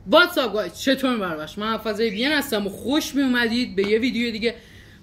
واتساپ گایز، چطور برابش؟ من حافظه بیان هستم و خوش می اومدید به یه ویدیو دیگه.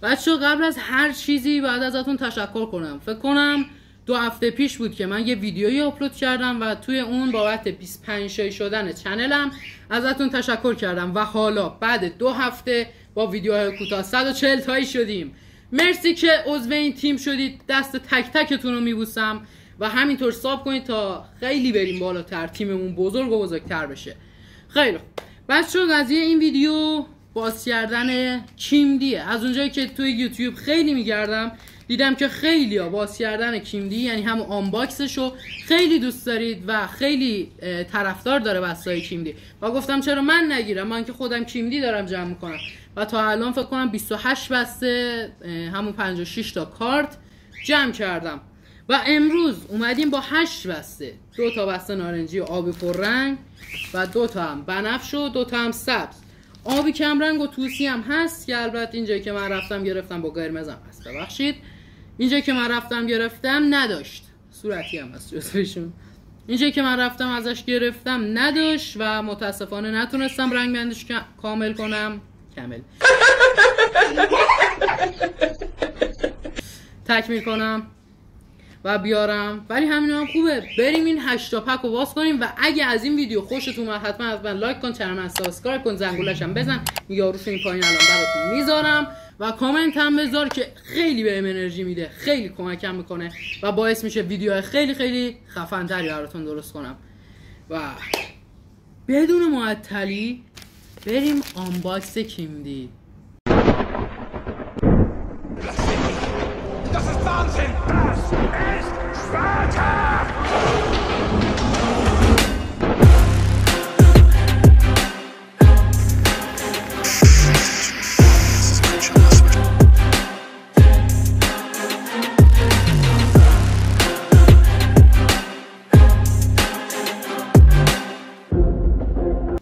بچه‌ها قبل از هر چیزی باید ازتون تشکر کنم. فکر کنم 2 هفته پیش بود که من یه ویدیویی آپلود کردم و توی اون بابت 25 شای شدن چنلم ازتون تشکر کردم و حالا بعد 2 هفته با ویدیوهای کوتاه 140 تایی شدیم. مرسی که عضو این تیم شدید، دست تک تکتون رو میبوسم و همینطور ساب کنید تا خیلی بریم بالاتر، تیممون بزرگ و بزرگتر بشه. خیلی بچه‌ها، قضیه این ویدیو باز کردن کیمدیه. از اونجایی که توی یوتیوب خیلی میگردم دیدم که خیلی ها باز کردن کیمدی، یعنی همون آنباکسشو خیلی دوست دارید و خیلی طرفدار داره بستای کیمدی و گفتم چرا من نگیرم، من که خودم کیمدی دارم جمع میکنم و تا الان فکر کنم 28 بسته همون 56 تا کارت جمع کردم و امروز اومدیم با 8 بسته، 2 تا بسته نارنجی و آبی پررنگ و 2 تا هم بنفش و 2 تا هم سبز. آبی کمرنگ و توسی هم هست که البته اینجایی که من رفتم گرفتم با قرمزم هست، ببخشید. اینجایی که من رفتم گرفتم نداشت، صورتی هم هست جزوشون. اینجایی که من رفتم ازش گرفتم نداشت و متاسفانه نتونستم رنگ بندش کامل کنم. تکمیل کنم و بیارم، ولی همین هم خوبه. بریم این 8 تا پک رو باز کنیم و اگه از این ویدیو خوشتون اومد حتما لایک کن، چنل من سابسکرایب کن، زنگولش هم بزن، یاروش این پایین الان براتون میذارم و کامنت هم بذار که خیلی بهم انرژی میده، خیلی کمکم میکنه و باعث میشه ویدیوهای خیلی خیلی خفن تری براتون درست کنم. و بدون معطلی بریم آنباکس کیمدی.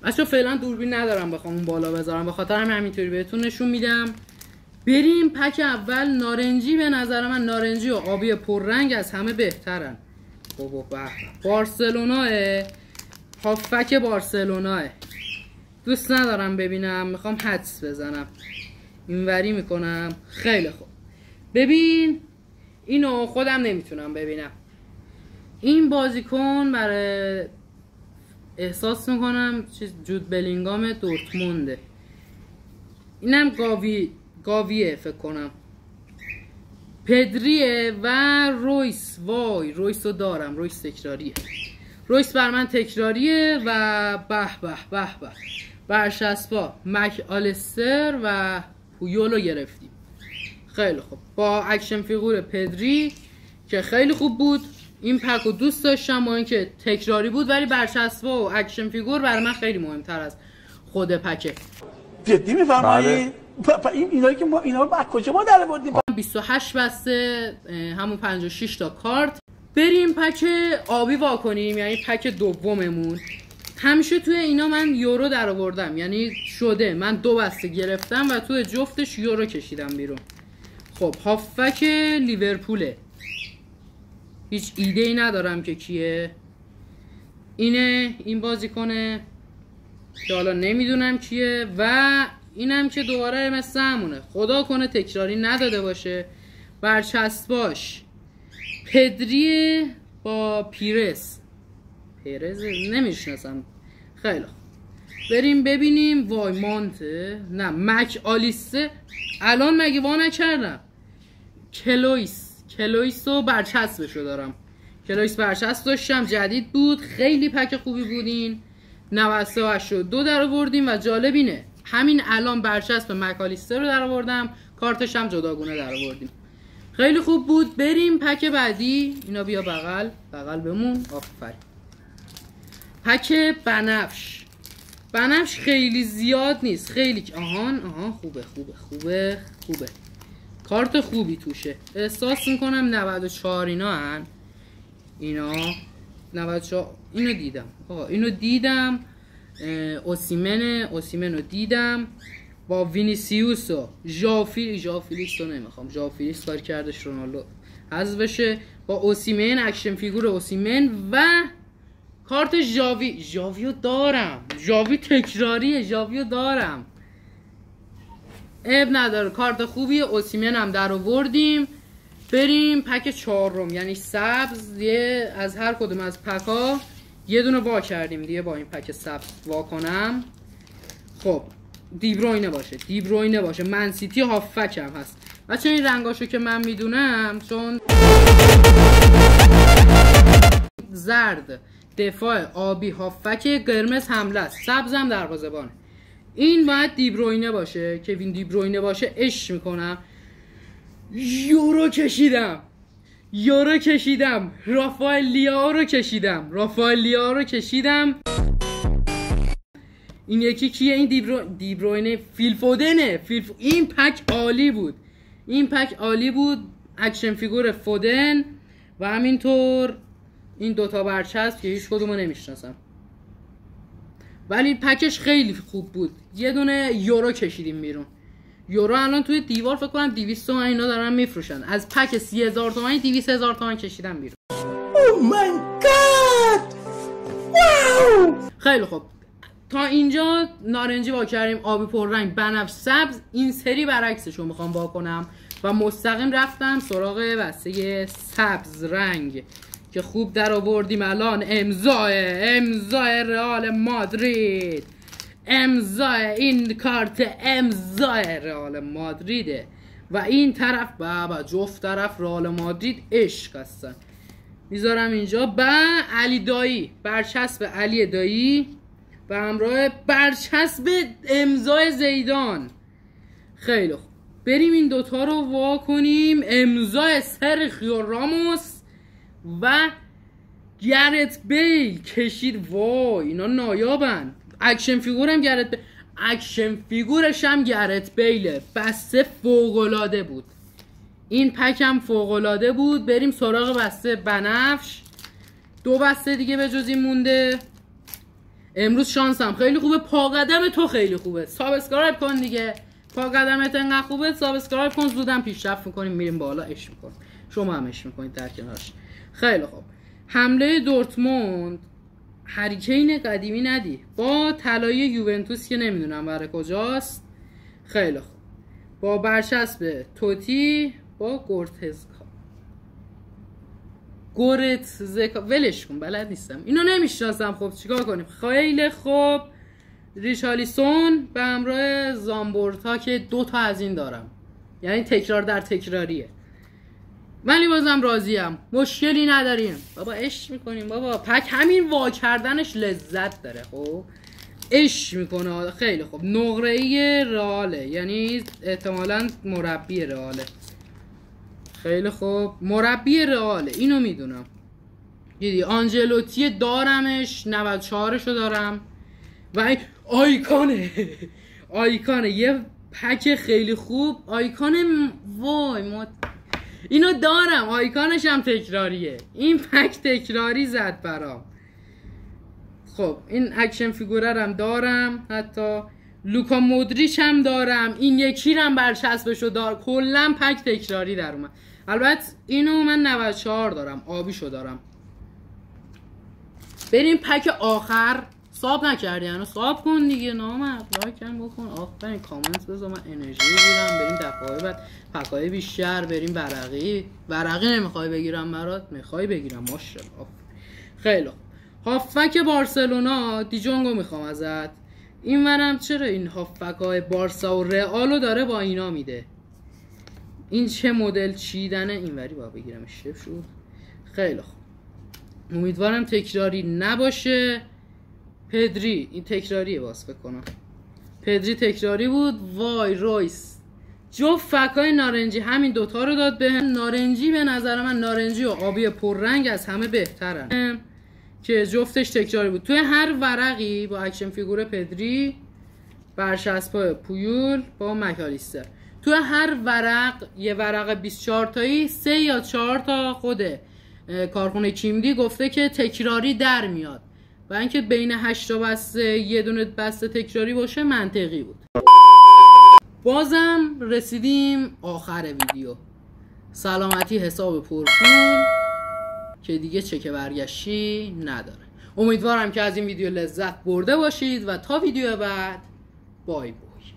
بچه فعلا دوربین ندارم بخوام اون بالا بذارم، به خاطر همینطوری بهتون نشون میدم. بریم پک اول. نارنجی، به نظر من نارنجی و آبی پررنگ از همه بهترن. بارسلوناه، هافک بارسلوناه. دوست ندارم ببینم، میخوام حدس بزنم، اینوری میکنم. خیلی خوب، ببین اینو خودم نمیتونم ببینم. این بازیکن برای احساس میکنم جود بلینگام دورتمونده. اینم گاویه فکر کنم، پدریه و رویس. وای رویس رو دارم، رویس تکراریه، رویس بر من تکراریه و به به به به برشسبا مک آلستر و پویولو گرفتیم. خیلی خوب، با اکشن فیگور پدری که خیلی خوب بود. این پک رو دوست داشتم با اینکه تکراری بود، ولی برچسبا و اکشن فیگور برای من خیلی مهمتر از خود پکه. جدی میفرمایی؟ اینایی که ما اینا رو از کجا ما در آوردیم؟ 28 بسته همون 56 تا کارت. بریم پک آبی واکنیم، یعنی پک دوممون. همیشه توی اینا من یورو در آوردم، یعنی شده من 2 بسته گرفتم و توی جفتش یورو کشیدم بیرون. خب هافک لیورپوله، هیچ ایده ای ندارم که کیه. این بازیکنه که حالا نمیدونم کیه و اینم که دوباره مثل همونه، خدا کنه تکراری نداده باشه. برچسباش پدری با پرز نمیشناسم. خیلی خوب، بریم ببینیم. وای مانته، نه مک آلیسته، الان مگه وا نکردم. کلویس رو برچسبشو دارم، کلویس برچسب داشتم، جدید بود، خیلی پک خوبی بودین. 93 رو 2 در آوردیم و جالب اینه همین الان برچسب مکالیستر رو در آوردم، کارتش هم جداگونه در آوردیم. خیلی خوب بود. بریم پک بعدی. اینا بیا بغل بمون. آفرین. پک بنفش خیلی زیاد نیست، خیلی آهان خوبه کارت خوبی توشه. احساس میکنم 94 اینا هن. اینا 94 اینو دیدم. اوسیمن رو دیدم با وینیسیوس و ژاوفیلیکس رو نمیخوام، ژاوفیلیکس کار کردش رونالدو حذف بشه. با اوسیمن، اکشن فیگور اوسیمن و کارت ژاویو دارم، ژاوی تکراریه، ژاویو دارم، اب نداره، کارت خوبیه. اوسیمن هم در آوردیم. بریم پک چهارم یعنی سبز. یه از هر کدوم از پکا یه دونه وا کردیم دیگه. با این پک سبز وا کنم. خب دیبروینه باشه، منسیتی هافک هم هست. بچه این رنگاشو که من میدونم، چون زرد دفاع، آبی هافک، قرمز حمله است، سبز هم دروازه‌بانه. این باید دیبروینه باشه. کوین دیبروینه باشه عشق میکنم. یورو کشیدم. رافائل لیاو رو کشیدم. این یکی کیه؟ این دیبروینه فیل فودنه. این پک عالی بود. اکشن فیگور فودن و همینطور این دوتا برچسب که هیچ کدومو نمیشناسم، ولی پکش خیلی خوب بود. یه دونه یورو کشیدیم بیرون. یورو الان توی دیوار فکر کنم 200 تومن اینا دارن میفروشن. از پک 30,000 تومانی 200,000 تومن کشیدم بیرون. Oh my god! واو! خیلی خوب، تا اینجا نارنجی وا کردیم، آبی پررنگ، بنفش، سبز. این سری برعکسشو میخوام وا کنم و مستقیم رفتم سراغ بسته سبز رنگ که خوب در آوردیم. الان امضای رئال مادرید، این کارت امضای رئال مادریده و این طرف بابا جفت طرف رئال مادرید عشق هستن. میذارم اینجا. با علی دایی، برچسب علی دایی و همراه برچسب امضای زیدان. خیلی خوب، بریم این دوتا رو وا کنیم. امضای سرخیو راموس و گرت بیل کشید. وای اینا نایابن. اکشن فیگورش هم گرت بیله. بسته فوق‌العاده بود. این پک هم فوق‌العاده بود. بریم سراغ بسته بنفش. 2 بسته دیگه به جز این مونده. امروز شانسم خیلی خوبه. پاقدم تو خیلی خوبه. سابسکرایب کن دیگه. پاقدمت انقدر خوبه سابسکرایب کن. زودم پیشرفت میکنیم، میریم بالا، عشق میکنیم. شما هم عشق میکنید در کنارش. خیلی خوب، حمله دورتموند هریکین قدیمی ندی با طلای یوونتوس که نمیدونم برای کجاست. خیلی خوب، با برچسب توتی با گورتزکا ولش کن، بلد نیستم اینو نمیشناسم. خب چیکار کنیم؟ خیلی خوب، ریشالیسون به همراه زامبورتا که 2 تا از این دارم، یعنی تکرار در تکراریه، ولی بازم راضیم، مشکلی نداریم. بابا عشق میکنیم بابا. پک همین وا کردنش لذت داره. خب عشق میکنه. خیلی خوب، نقره‌ای رئاله، یعنی احتمالاً مربی رئاله. خیلی خوب، مربی رئاله، اینو میدونم. دیدی آنجلوتی دارمش، 94شو دارم و آیکانه یه پک خیلی خوب. وای اینو دارم، آیکانش هم تکراریه. این پک تکراری زد برام. خب این اکشن فیگوره هم دارم، حتی لوکا مودریچ هم دارم. این یکی رو هم برچسبشو دار. کلا پک تکراری در اومد. البته اینو من 94 دارم، آبیشو دارم. بریم پک آخر. ساب نکردی هنو؟ ساب کن دیگه نامرد. لایک هم بکن، آفرین، کامنت بذار، من انرژی بگیرم. بریم دفعه بعد پکای بیشتر. بریم ورقی نمیخوای بگیرم برات؟ میخوای بگیرم، ماشاءالله. خیلی خوب، هافک بارسلونا دیجونگو میخوام ازت. این منم چرا این هافکای بارسا و رئالو داره با اینا میده؟ این چه مدل چیدنه؟ اینوری با بگیرم، اشتباه شد. خیلی خوب، امیدوارم تکراری نباشه. پدری، این تکراریه باز فکر کنم. پدری تکراری بود. وای رویس، جفت فکای نارنجی همین دوتا رو داد به هم. نارنجی به نظر من، نارنجی و آبی پررنگ از همه بهترن که جفتش تکراری بود. توی هر ورقی با اکشن فیگور پدری، برچسب پویول با مکالیستر. توی هر ورق، یه ورق 24 تایی، 3 یا 4 تا خود کارخونه کیمدی گفته که تکراری در میاد و اینکه بین 8 تا بسته یه دونه بسته تکراری باشه منطقی بود. بازم رسیدیم آخر ویدیو. سلامتی حساب پرپول که دیگه چک برگشتی نداره. امیدوارم که از این ویدیو لذت برده باشید و تا ویدیو بعد بای بای.